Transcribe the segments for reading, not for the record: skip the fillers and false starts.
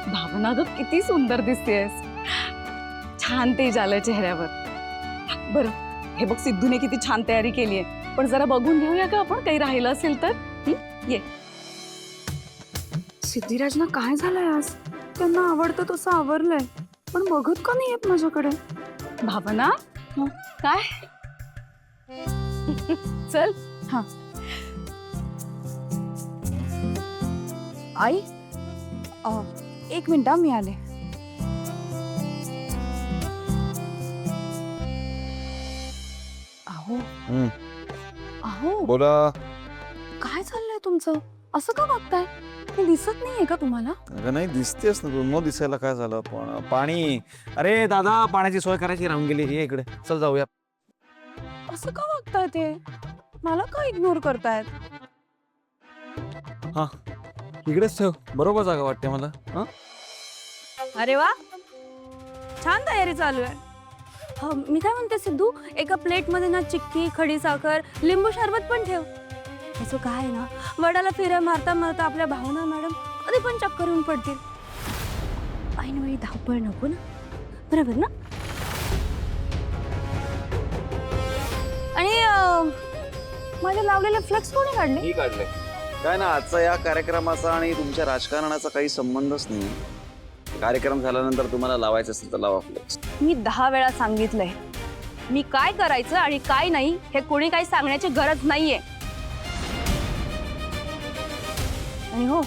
भावना ग किती सुंदर दिसतेस, छान तेज आलंय चेहऱ्यावर. बरं हे बघ, सिद्धूने किती छान तयारी केली आहे, पण जरा बघून घेऊया का आपण, काही राहिलं असेल तर. ये. सिद्धिराजना काय झालंय आज? त्यांना आवडतं तसं आवरलंय, पण बघत का नाही येत माझ्याकडे? भावना काय चल. हा आई, एक मिनिट मी आले. अहो अहो, बोला. काय चाललंय तुमचं? असं का वागताय? मी दिसत नाहीये का तुम्हाला? अगं नाही, दिसतेस ना तू. न दिसायला काय झालं? पण पाणी, अरे दादा पाण्याची सोय करायची राहून गेली. ये इकडे, चल जाऊया. असं का वागताय ते? मला का इग्नोर करतायत? हा इकडेच ठेव, बरोबर जागा वाटते मला. हा अरे वा, छान तयारी चालू आहे. मी काय म्हणते सिद्धू, एका प्लेट मध्ये ना चिक्की, खडी साखर, लिंबू सरबत पण ठेव. त्याचं काय ना, वडाला फिरा मारता मारता आपल्या भावना मॅडम कधी पण चक्कर येऊन पडतील. ऐनवेळी धावपळ नको ना, बरोबर ना? आणि माझे लावलेले फ्लेक्स कोणी काढले? मी काढले. काय ना, आजचा या कार्यक्रमाचा आणि तुमच्या राजकारणाचा काही संबंधच नाही. कार्यक्रम झाल्यानंतर तुम्हाला लावायचं असेल तर लावा फ्लेक्स. मी 10 वेळा सांगितलंय, मी काय करायचं आणि काय नाही हे कोणी काही सांगण्याची गरज नाहीये. आणि हो,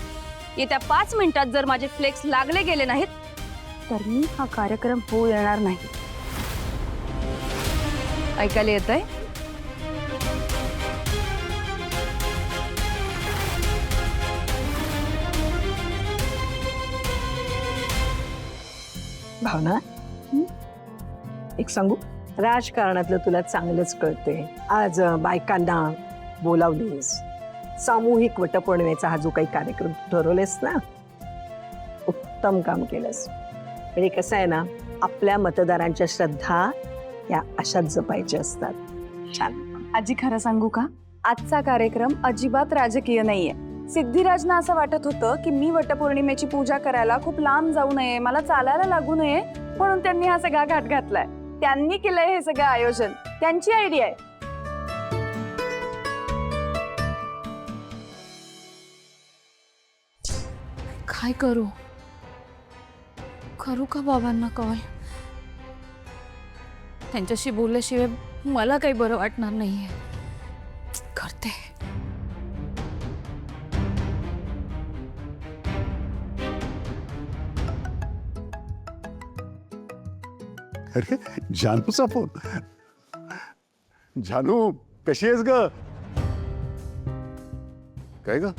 येत्या 5 मिनिटात जर माझे फ्लेक्स लागले गेले नाहीत तर मी हा कार्यक्रम होऊ देणार नाही. ऐकायला येतंय? भावना, एक सांगू, राजकारणातलं तुला चांगलंच कळते. आज बायकांना बोलावलीस, सामूहिक वटपौर्णिमेचा हा जो काही कार्यक्रम तू ठरवलेस ना, उत्तम काम केलंस. म्हणजे कसं आहे ना, आपल्या मतदारांच्या श्रद्धा या अशाच जपायच्या असतात. छान. आजी, खरं सांगू का, आजचा कार्यक्रम अजिबात राजकीय नाहीये. सिद्धिराजना असं वाटत होतं की मी वटपौर्णिमेची पूजा करायला खूप लांब जाऊ नये, मला चालायला लागू नये, म्हणून त्यांनी हा सगळा घाट घातलाय. त्यांनी केलंय हे सगळं आयोजन, त्यांची आयडिया आहे. काय करू का बाबांना कॉल? त्यांच्याशी बोलल्याशिवाय मला काही बरं वाटणार नाहीये. करते. अरे जानूचा फोन. जानू, कशी आहेस ग? काय ग,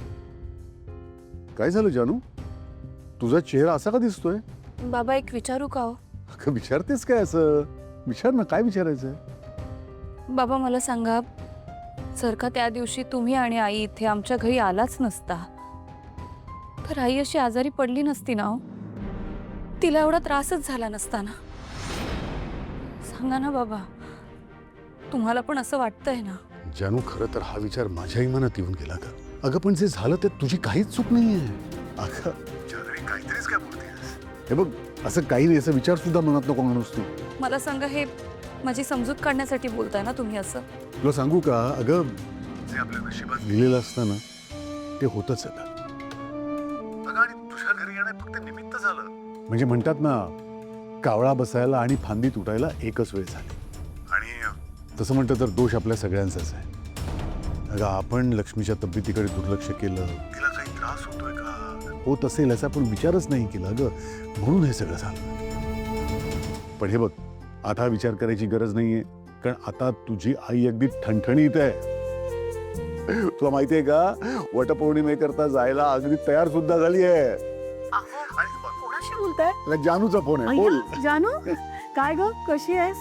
काय झालं जानू? तुझा चेहरा असा का दिसतोय? बाबा, एक विचारू का हो? अगं विचारतेस काय असं? विचार ना, काय विचारायचंय? बाबा मला सांगा, जर का त्या दिवशी तुम्ही आणि आई इथे आमच्या घरी आलाच नसता तर आई अशी आजारी पडली नसती ना हो? तिला एवढा त्रासच झाला नसता ना? सांगा ना बाबा, तुम्हाला पण असं वाटतंय ना? जानू, खरं तर हा विचार माझ्याही मनात येऊन गेला का? अगं पण जे झालं ते तुझी काहीच चूक नाहीये. अगं जानू, काहीतरीच काय बोलतेस? हे बघ, असं काही नाही, असं विचार सुद्धा मनात नको आणूस तू. मला सांगा, हे माझी समजूत काढण्यासाठी बोलताय ना तुम्ही असं? तुला सांगू का, अगं जे आपल्या नशिबात लिहिलेलं असतं ना ते होतच आहे. अगं आणि तुझ्या घरी येणं फक्त निमित्त झालं. म्हणजे म्हणतात ना, कावळा बसायला आणि फांदी तुटायला एकच वेळ झाली. आणि तसं म्हणतं तर दोष आपल्या सगळ्यांचाच आहे. अगं आपण लक्ष्मीच्या तब्येतीकडे दुर्लक्ष केलं, तिला काही त्रास होतोय का, होत असेल याचा आपण विचारच नाही केला ग, म्हणून हे सगळं झालं. पण हे बघ, आता विचार करायची गरज नाहीये, कारण आता तुझी आई अगदी ठणठणीत आहे. तुला माहितीये का, वटपौर्णिमेकरता जायला अगदी तयार सुद्धा झाली आहे. कोणाशी बोलताय? जानूचा फोन आहे, बोल. जानू, काय ग, कशी आहेस?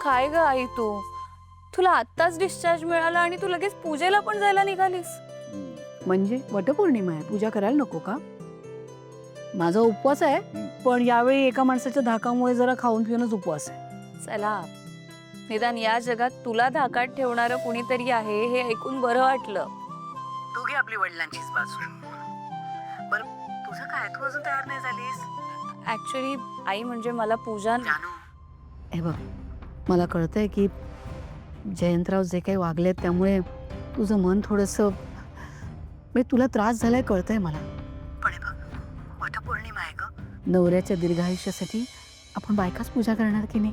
काय ग आई, तुला आत्ताच डिस्चार्ज मिळाला आणि तू लगेच पूजेला पण जायला निघालीस? म्हणजे वटपौर्णिमा आहे, पूजा करायला नको का? माझा उपवास आहे, पण यावेळी एका माणसाच्या धाकामुळे जरा खाऊन पिऊनच उपवास आहे. चला, निदान या जगात तुला धाकात ठेवणारं कुणीतरी आहे हे ऐकून बरं वाटलं. तू घे आपली वडिलांचीच बाजू. बरं, तू तुझं काय तू अजून तयार नाही झालीस? ऍक्च्युली आई म्हणजे मला पूजा हे बघ, मला कळतंय की जयंतराव जे काही वागलेत त्यामुळे तुझं मन थोडंसं म्हणजे तुला त्रास झालाय कळतंय मला. पण हे बघ, वटपौर्णिमा आहे ग. नवऱ्याच्या दीर्घायुष्यासाठी आपण बायकाच पूजा करणार की नाही?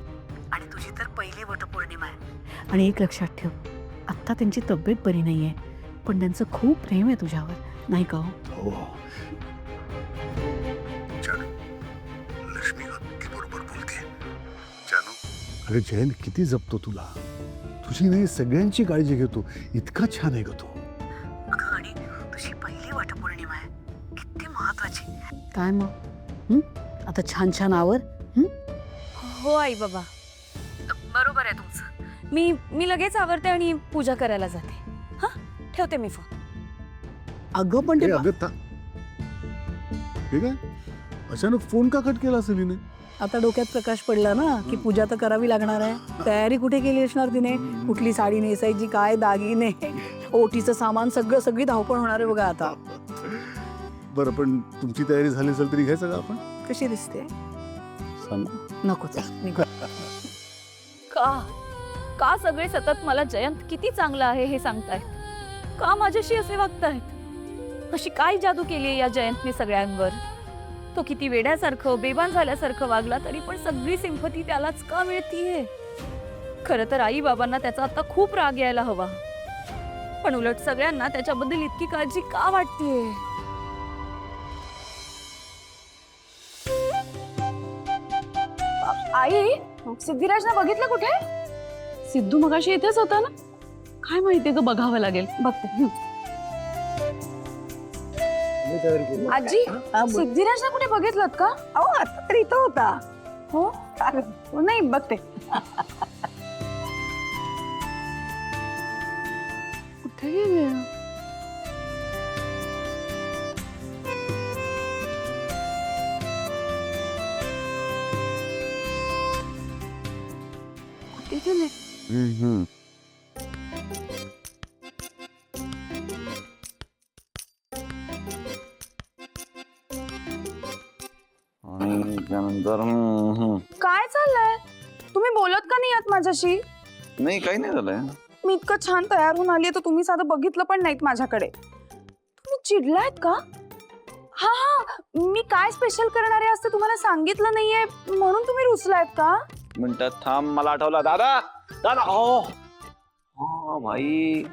आणि तुझी तर पहिली वटपौर्णिमा आहे. आणि एक लक्षात ठेव, आत्ता त्यांची तब्येत बरी नाहीये, पण त्यांचं खूप प्रेम आहे तुझ्यावर, नाही का? हो जानू, लक्ष्मी अगदी बरोबर बोलते. जानू, अरे जयंत किती जपतो तुला, तुझी नाही सगळ्यांची काळजी घेतो, इतका छान आहे ग तो. आणि तुझी पहिली वटपौर्णिमा आहे, किती महत्वाची. काय मग आता छान छान आवर. हो आई बाबा, बरोबर आहे तुमचं. मी लगेच आवरते आणि पूजा करायला जाते. हा, ठेवते मी फोन. अगं पण ए, ते अगं हे काय अचानक फोन का कट केला असेल हिने? आता डोक्यात प्रकाश पडला ना की पूजा तर करावी लागणार आहे. तयारी कुठे केली असणार तिने? कुठली साडी नेसायची, काय दागिने, ओटीचं सामान, सगळी धावपळ होणार आहे बघा आता. बरं, पण तुमची तयारी झाली असेल तरी घ्यायचं का आपण? कशी दिसते? सांग. नको चल, निघू. का सगळे सतत मला जयंत किती चांगला आहे हे सांगतायत? का माझ्याशी असे वागतायत? अशी काय जादू केली आहे या जयंतने सगळ्यांवर? तो किती वेड्यासारखं बेभान झाल्यासारखं वागला तरी पण सगळी सिंपती त्यालाच का मिळतीये? खरं तर आई बाबांना त्याचा आता खूप राग यायला हवा, पण उलट सगळ्यांना त्याच्याबद्दल इतकी काळजी का वाटतेय? आई, सिद्धिराजला बघितलं कुठे? सिद्धू मगाशी इथेच होता ना? काय माहिती ग, बघावं लागेल. बघते. आजी, सिद्धिराजला कुठे बघितलं का? अहो आता तरी इथं होता. हो, नाही बघते. कुठे गेले? कुठे गेले? आणि त्यानंतर काय चाललंय? तुम्ही बोलत का नाही आहात माझ्याशी? नाही, काही नाही झालंय. मी इतकं छान तयार होऊन आली, तर तुम्ही साधं बघितलं पण नाहीत माझ्याकडे. तुम्ही चिडलायत का? हा हा, मी काय स्पेशल करणार आहे असं तुम्हाला सांगितलं नाहीये म्हणून तुम्ही रुसलायत का? मिनिटात थांब, मला आठवला. दादा दादा, हो भाई,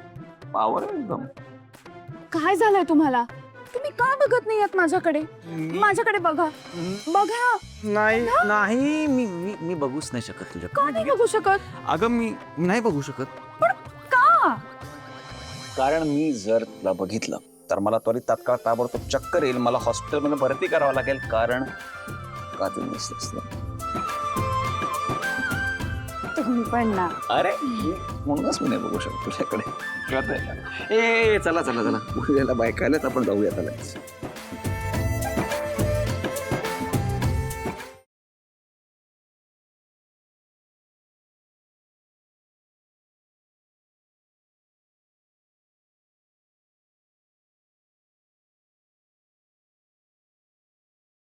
पावर एकदम. काय झालंय तुम्हाला? तुम्ही का बघत नाही आहात माझ्याकडे? माझ्याकडे बघा, बघा. नाही, मी बघूच नाही शकत तुझ्या. का नाही बघू शकत? अगं मी नाही बघू शकत. पण का? कारण मी जर तुला बघितलं तर मला त्वरित तात्काळ ताबडतोब चक्कर येईल, मला हॉस्पिटलमध्ये भरती करावं लागेल. कारण का तू नसतेस ना. तुम्ही पण ना. अरे म्हणूनच मी नाही बघू शकत तुझ्याकडे. ए चला उद्याला बायका आल्यात, आपण जाऊया त्याला.